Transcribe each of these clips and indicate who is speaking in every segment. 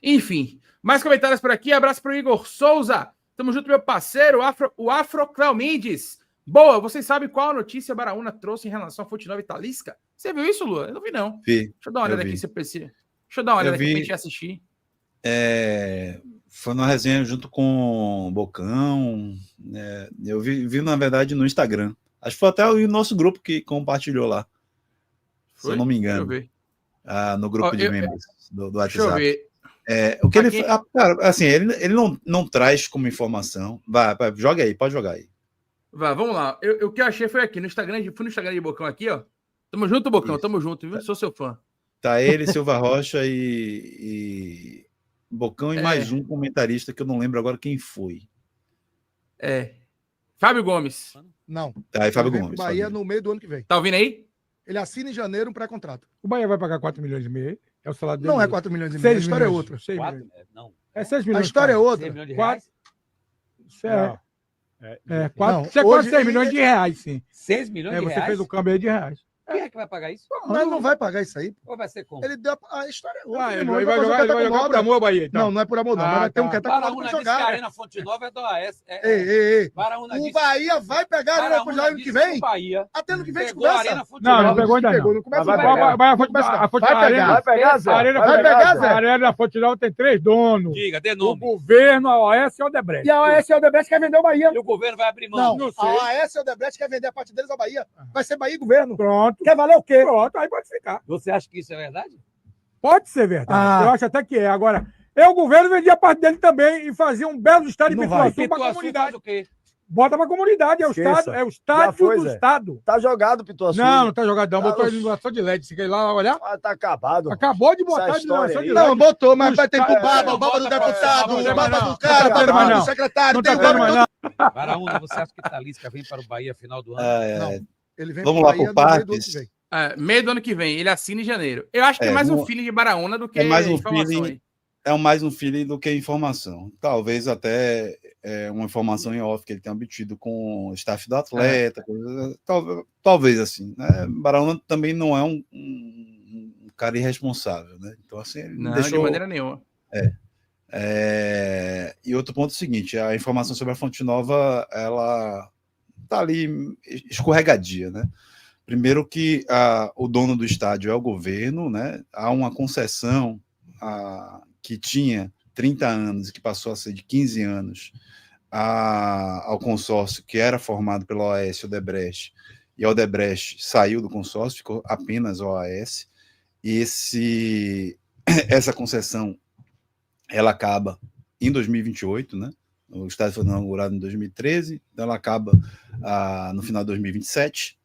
Speaker 1: Enfim, mais comentários por aqui. Abraço para o Igor Souza. Tamo junto, meu parceiro, o Afro Cleumendes. Boa, vocês sabem qual a notícia a Baraúna trouxe em relação a Fonte Nova e Talisca? Você viu isso, Lua? Eu não vi, não.
Speaker 2: Vi.
Speaker 1: Deixa eu dar uma olhada aqui, se eu preciso. Deixa eu dar uma olhada aqui pra gente assistir.
Speaker 2: Foi uma resenha junto com o Bocão. Eu vi, na verdade, no Instagram. Acho que foi até o nosso grupo que compartilhou lá. Foi? Se eu não me engano.
Speaker 1: Deixa eu
Speaker 2: ver. No grupo de membros do WhatsApp. Deixa eu ver. O que ele cara, assim, ele não traz como informação. Vai, joga aí, pode jogar aí.
Speaker 1: Vai, vamos lá. O que eu achei foi aqui no Instagram, fui no Instagram de Bocão aqui, ó. Tamo junto, Bocão, tamo junto, viu? Sou seu fã.
Speaker 2: Tá ele, Silva Rocha e Bocão e mais um comentarista que eu não lembro agora quem foi.
Speaker 1: Fábio Gomes.
Speaker 3: Não.
Speaker 2: Tá aí, Fábio Gomes.
Speaker 3: Bahia no meio do ano que vem.
Speaker 1: Tá ouvindo aí?
Speaker 3: Ele assina em janeiro um pré-contrato.
Speaker 4: O Bahia vai pagar 4 milhões e meio. É o salário dele.
Speaker 3: Não é 4 milhões e meio. A história é outra.
Speaker 4: 6 milhões.
Speaker 5: Não.
Speaker 4: É 6 milhões.
Speaker 3: A história é outra.
Speaker 5: 6 milhões de reais?
Speaker 4: 4, 6 milhões de reais, sim.
Speaker 5: 6 milhões de reais?
Speaker 4: Você fez o câmbio aí de reais.
Speaker 5: Quem é que vai pagar isso?
Speaker 3: Mas não vai pagar isso aí.
Speaker 5: Ou vai ser como?
Speaker 3: Ele deu a história é outra.
Speaker 4: Ele vai jogar por amor, Bahia. Então.
Speaker 3: Não é por amor, não. Mas vai ter um que tá
Speaker 5: com jogar. A Arena Fonte Nova é do AS.
Speaker 3: O Bahia vai pegar a Arena Fonte Nova ano que vem? Até ano que vem a gente conversa.
Speaker 4: Não pegou ainda não.
Speaker 3: Não começa
Speaker 4: Vai pegar, Zé. A Arena Fonte Nova tem 3 donos.
Speaker 5: Diga, dê nome.
Speaker 4: O governo, a OAS e a Odebrecht.
Speaker 3: E a OAS e a Odebrecht quer vender o Bahia.
Speaker 5: E o governo vai abrir mão.
Speaker 3: Não, a OAS e a Odebrecht quer vender a parte deles ao Bahia. Vai ser Bahia e governo.
Speaker 4: Pronto.
Speaker 3: Quer valer o quê?
Speaker 4: Pronto, aí pode ficar.
Speaker 5: Você acha que isso é verdade?
Speaker 4: Pode ser verdade. Eu acho até que é. Agora, o governo vendia a parte dele também e fazia um belo estádio de Pituaçu para a comunidade.
Speaker 5: O quê?
Speaker 4: Bota para a comunidade. É o estádio do Estado.
Speaker 6: Tá jogado, Pituaçu.
Speaker 4: Não tá jogado não. Botou iluminação de LED. Você quer ir lá olhar?
Speaker 6: Tá acabado.
Speaker 4: Acabou de botar iluminação de LED.
Speaker 3: Não, botou, mas vai ter pro baba do deputado, o baba do cara, do secretário.
Speaker 4: Não tá tendo mais não.
Speaker 5: Baraúna, você acha que Talisca vem para o Bahia final do ano?
Speaker 3: Não. Ele vem
Speaker 2: Vamos lá por partes.
Speaker 1: Meio do ano que vem. Ele assina em janeiro. Eu acho que é mais um feeling de Baraúna do que
Speaker 2: informação aí. É mais um feeling do que informação. Talvez até uma informação em off que ele tenha obtido com o staff do atleta. Talvez assim. Né? Baraúna também não é um cara irresponsável. Né? Então, assim, ele
Speaker 1: não
Speaker 2: deixou...
Speaker 1: de maneira nenhuma.
Speaker 2: E outro ponto é o seguinte, a informação sobre a Fonte Nova, ela tá ali escorregadia, né? Primeiro que o dono do estádio é o governo, né? Há uma concessão que tinha 30 anos e que passou a ser de 15 anos ao consórcio que era formado pela OAS e Odebrecht, e a Odebrecht saiu do consórcio, ficou apenas a OAS, e essa concessão ela acaba em 2028, né? O estádio foi inaugurado em 2013, então ela acaba no final de 2027,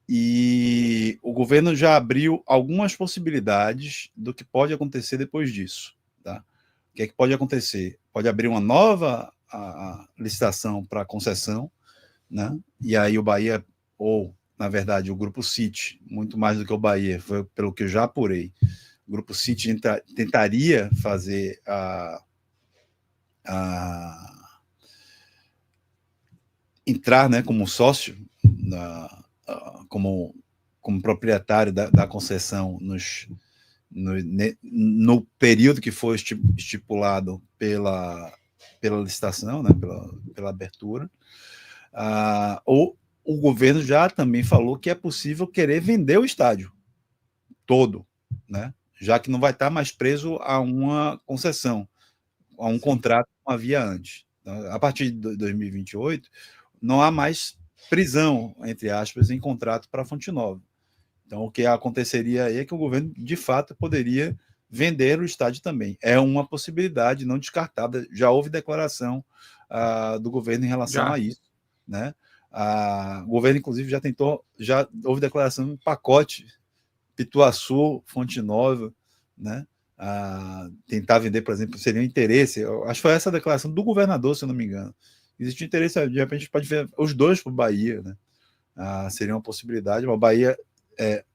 Speaker 2: e o governo já abriu algumas possibilidades do que pode acontecer depois disso. Tá? O que é que pode acontecer? Pode abrir uma nova licitação para concessão, né? E aí o Bahia, ou, na verdade, o Grupo City, muito mais do que o Bahia, foi pelo que eu já apurei, o Grupo City tentaria fazer entrar, né, como sócio, como proprietário da concessão no período que foi estipulado pela licitação, né, pela abertura. O governo já também falou que é possível querer vender o estádio todo, né, já que não vai estar mais preso a uma concessão, a um contrato que não havia antes. A partir de 2028, não há mais prisão, entre aspas, em contrato para a Fonte Nova. Então, o que aconteceria aí é que o governo, de fato, poderia vender o estádio também. É uma possibilidade não descartada. Já houve declaração do governo em relação a isso. Né? O governo, inclusive, já houve declaração em pacote Pituaçu, Fonte Nova, né? Tentar vender, por exemplo, seria um interesse. Eu acho que foi essa a declaração do governador, se eu não me engano. Existe interesse, de repente, a gente pode ver os dois para o Bahia, né? Seria uma possibilidade. Uma Bahia,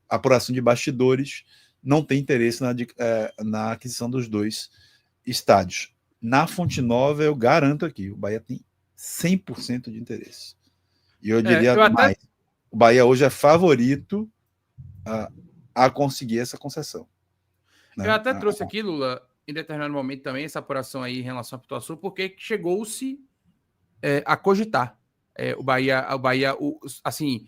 Speaker 2: apuração de bastidores, não tem interesse na aquisição dos dois estádios. Na Fonte Nova, eu garanto aqui, o Bahia tem 100% de interesse. E eu diria mais. O Bahia hoje é favorito a conseguir essa concessão. Né?
Speaker 1: Eu até trouxe aqui, Lula, em determinado momento também, essa apuração aí em relação a Pituaçu, porque chegou-se a cogitar. O Bahia, assim,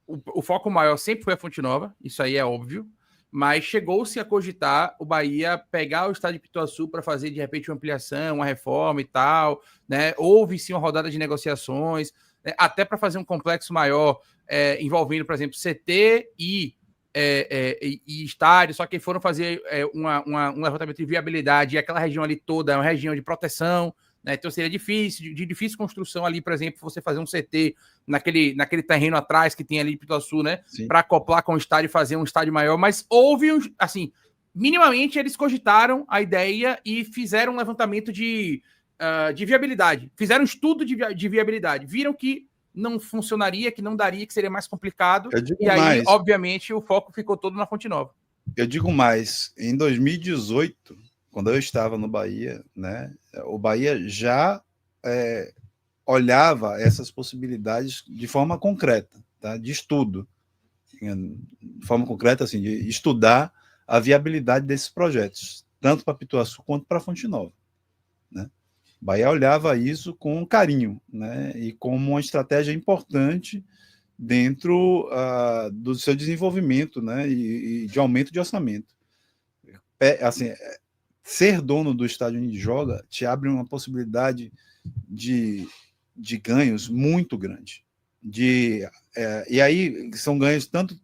Speaker 1: o foco maior sempre foi a Fonte Nova, isso aí é óbvio, mas chegou-se a cogitar o Bahia pegar o estádio de Pituaçu para fazer, de repente, uma ampliação, uma reforma e tal, né? Houve sim uma rodada de negociações, né? Até para fazer um complexo maior, envolvendo, por exemplo, CT e estádio, só que foram fazer um levantamento de viabilidade, e aquela região ali toda é uma região de proteção, né? Então seria de difícil construção ali, por exemplo, você fazer um CT naquele terreno atrás que tem ali de Pituaçu, né? Para acoplar com o estádio e fazer um estádio maior, mas houve, assim, minimamente eles cogitaram a ideia e fizeram um levantamento de viabilidade, fizeram um estudo de viabilidade, viram que não funcionaria, que não daria, que seria mais complicado, e aí, obviamente, o foco ficou todo na Fonte Nova.
Speaker 2: Eu digo mais, em 2018, quando eu estava no Bahia, né, o Bahia já olhava essas possibilidades de forma concreta, tá, de estudo, de forma concreta, assim, de estudar a viabilidade desses projetos, tanto para Pituaçu quanto para Fonte Nova, né? O Bahia olhava isso com carinho, né, e como uma estratégia importante dentro do seu desenvolvimento, né, e de aumento de orçamento. Assim, ser dono do estádio onde joga te abre uma possibilidade de ganhos muito grande. E aí são ganhos tanto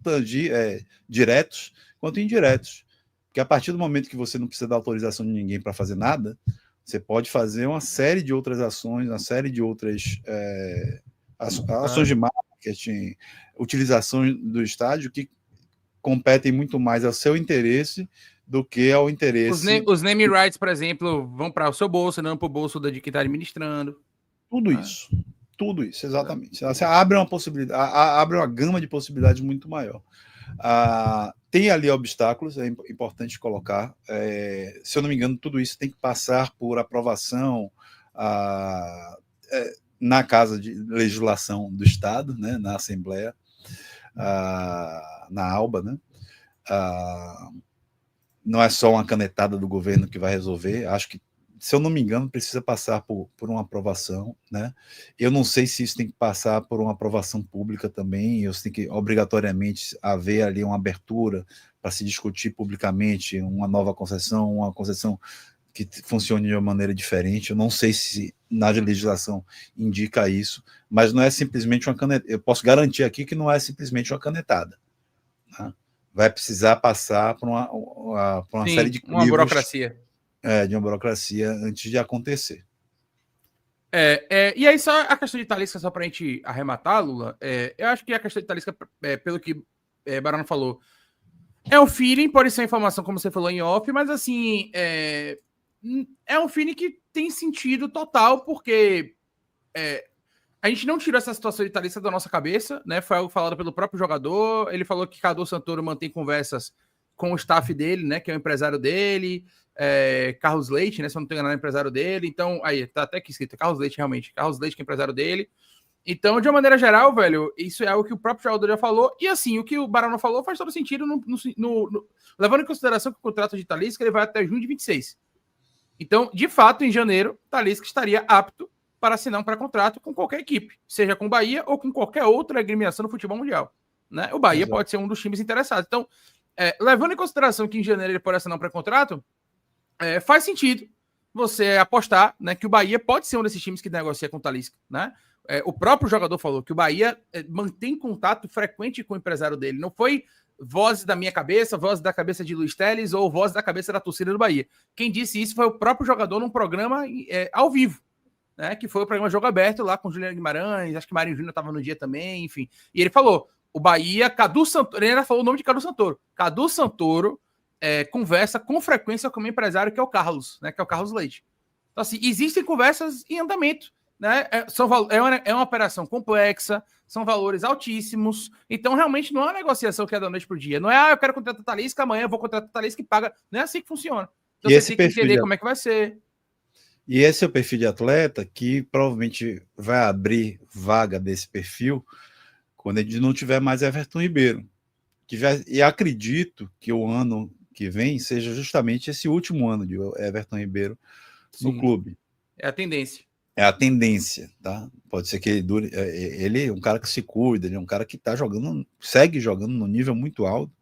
Speaker 2: diretos quanto indiretos. Porque a partir do momento que você não precisa da autorização de ninguém para fazer nada, você pode fazer uma série de outras ações, uma série de outras ações de marketing, utilização do estádio que competem muito mais ao seu interesse do que ao interesse...
Speaker 1: Os name rights, por exemplo, vão para o seu bolso, não para o bolso de quem está administrando.
Speaker 2: Tudo isso, exatamente. Você abre uma possibilidade, abre uma gama de possibilidades muito maior. Tem ali obstáculos, é importante colocar. Se eu não me engano, tudo isso tem que passar por aprovação na Casa de Legislação do Estado, né, na Assembleia, na ALBA, né? Não é só uma canetada do governo que vai resolver. Acho que, se eu não me engano, precisa passar por uma aprovação, né? Eu não sei se isso tem que passar por uma aprovação pública também, ou se tem que obrigatoriamente haver ali uma abertura para se discutir publicamente uma nova concessão, uma concessão que funcione de uma maneira diferente. Eu não sei se na legislação indica isso, mas não é simplesmente uma canetada. Eu posso garantir aqui que não é simplesmente uma canetada, né? Vai precisar passar por uma série de
Speaker 1: uma burocracia.
Speaker 2: De uma burocracia antes de acontecer.
Speaker 1: E aí, só a questão de Talisca, só para a gente arrematar, Lula, eu acho que a questão de Talisca, pelo que Barano falou, é um feeling, pode ser informação, como você falou, em off, mas assim, é um feeling que tem sentido total, porque a gente não tirou essa situação de Talisca da nossa cabeça, né? Foi algo falado pelo próprio jogador. Ele falou que Cadu Santoro mantém conversas com o staff dele, né? Que é o empresário dele, Carlos Leite, né? Se eu não tenho nada, é o empresário dele. Então, aí, tá até aqui escrito, Carlos Leite, realmente. Carlos Leite, que é o empresário dele. Então, de uma maneira geral, velho, isso é algo que o próprio jogador já falou. E assim, o que o Barano falou faz todo sentido, levando em consideração que o contrato de Talisca ele vai até junho de 26. Então, de fato, em janeiro, Talisca estaria apto para assinar um pré-contrato com qualquer equipe, seja com o Bahia ou com qualquer outra agremiação no futebol mundial, né? O Bahia pode ser um dos times interessados. Então, levando em consideração que em janeiro ele pode assinar um pré-contrato, faz sentido você apostar, né, que o Bahia pode ser um desses times que negocia com o Talisca, né? O próprio jogador falou que o Bahia mantém contato frequente com o empresário dele. Não foi voz da minha cabeça, voz da cabeça de Luiz Teles ou voz da cabeça da torcida do Bahia. Quem disse isso foi o próprio jogador num programa ao vivo, né, que foi o programa Jogo Aberto lá com o Juliano Guimarães, acho que Marinho Júnior estava no dia também, enfim. E ele falou, o Bahia, Cadu Santoro, ele ainda falou o nome de Cadu Santoro. Cadu Santoro conversa com frequência com o meu empresário, que é o Carlos, né, que é o Carlos Leite. Então, assim, existem conversas em andamento, né? É uma operação complexa, são valores altíssimos, então realmente não é uma negociação que é da noite para o dia. Não é, eu quero contratar Talisca, amanhã eu vou contratar Talisca e paga. não é assim que funciona. Então
Speaker 2: e
Speaker 1: você tem que entender como é que vai ser.
Speaker 2: E esse é o perfil de atleta que provavelmente vai abrir vaga desse perfil quando ele não tiver mais Everton Ribeiro. E acredito que o ano que vem seja justamente esse último ano de Everton Ribeiro no clube.
Speaker 1: É a tendência.
Speaker 2: É a tendência, tá? Pode ser que ele dure. Ele é um cara que se cuida, ele é um cara que tá jogando, segue jogando no nível muito alto,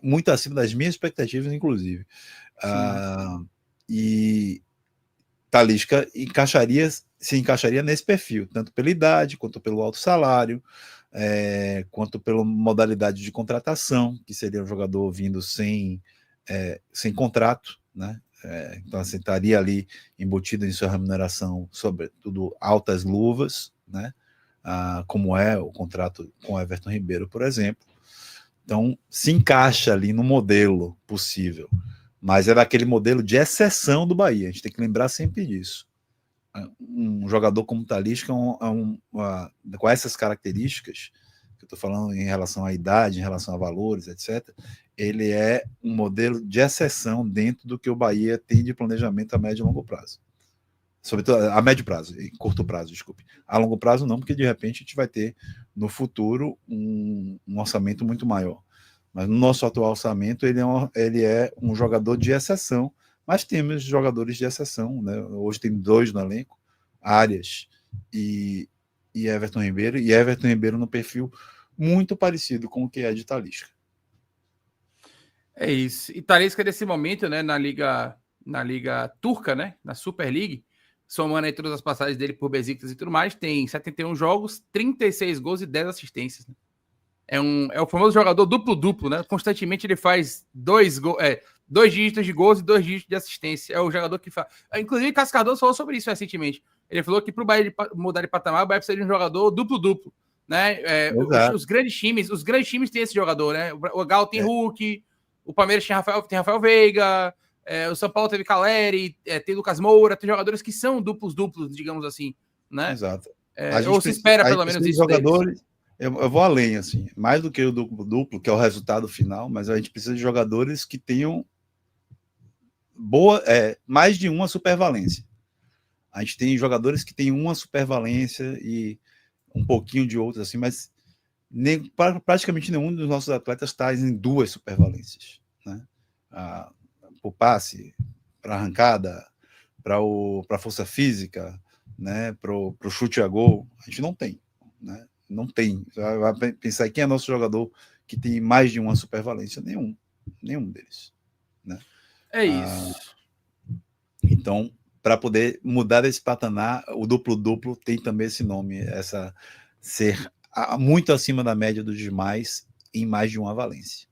Speaker 2: muito acima das minhas expectativas, inclusive. E Talisca se encaixaria nesse perfil, tanto pela idade, quanto pelo alto salário, quanto pela modalidade de contratação, que seria um jogador vindo sem contrato, né? Então, assim, estaria ali embutido em sua remuneração, sobretudo altas luvas, né? Como é o contrato com Everton Ribeiro, por exemplo. Então, se encaixa ali no modelo possível, mas é daquele modelo de exceção do Bahia, a gente tem que lembrar sempre disso. Um jogador como Talisca, com essas características, que eu estou falando em relação à idade, em relação a valores, etc., ele é um modelo de exceção dentro do que o Bahia tem de planejamento a médio e longo prazo. Sobretudo a médio prazo, e curto prazo, desculpe. A longo prazo não, porque de repente a gente vai ter no futuro um orçamento muito maior. Mas no nosso atual orçamento ele é um jogador de exceção, mas temos jogadores de exceção, né? Hoje tem 2 no elenco, Arias e Everton Ribeiro, e Everton Ribeiro no perfil muito parecido com o que é de Talisca.
Speaker 1: É isso. E Talisca, nesse momento, né, na Liga Turca, né, na Super League, somando aí todas as passagens dele por Besiktas e tudo mais, tem 71 jogos, 36 gols e 10 assistências. Né? É o famoso jogador duplo-duplo, né? Constantemente ele faz 2 dígitos de gols e 2 dígitos de assistência. É o jogador que faz. Inclusive, Cascador falou sobre isso recentemente. Ele falou que para o Bahia mudar de patamar, o Bahia precisa de um jogador duplo-duplo. Né? Os grandes times têm esse jogador, né? O Galo tem Hulk, o Palmeiras tem Rafael Veiga, o São Paulo teve Caleri, tem Lucas Moura, tem jogadores que são duplos, digamos assim, né?
Speaker 2: Exato.
Speaker 1: Ou se espera pelo menos isso
Speaker 2: jogadores. Eu vou além, assim, mais do que o duplo, que é o resultado final, mas a gente precisa de jogadores que tenham mais de uma supervalência. A gente tem jogadores que têm uma supervalência e um pouquinho de outros, assim, mas praticamente nenhum dos nossos atletas está em 2 supervalências, né? Para o passe, para a arrancada, para a força física, né? Para o chute a gol, a gente não tem, né? Não tem. Vai pensar quem é nosso jogador que tem mais de uma supervalência? Nenhum deles, né?
Speaker 1: É isso.
Speaker 2: Então, para poder mudar esse patamar, o duplo-duplo tem também esse nome, ser muito acima da média dos demais em mais de uma valência.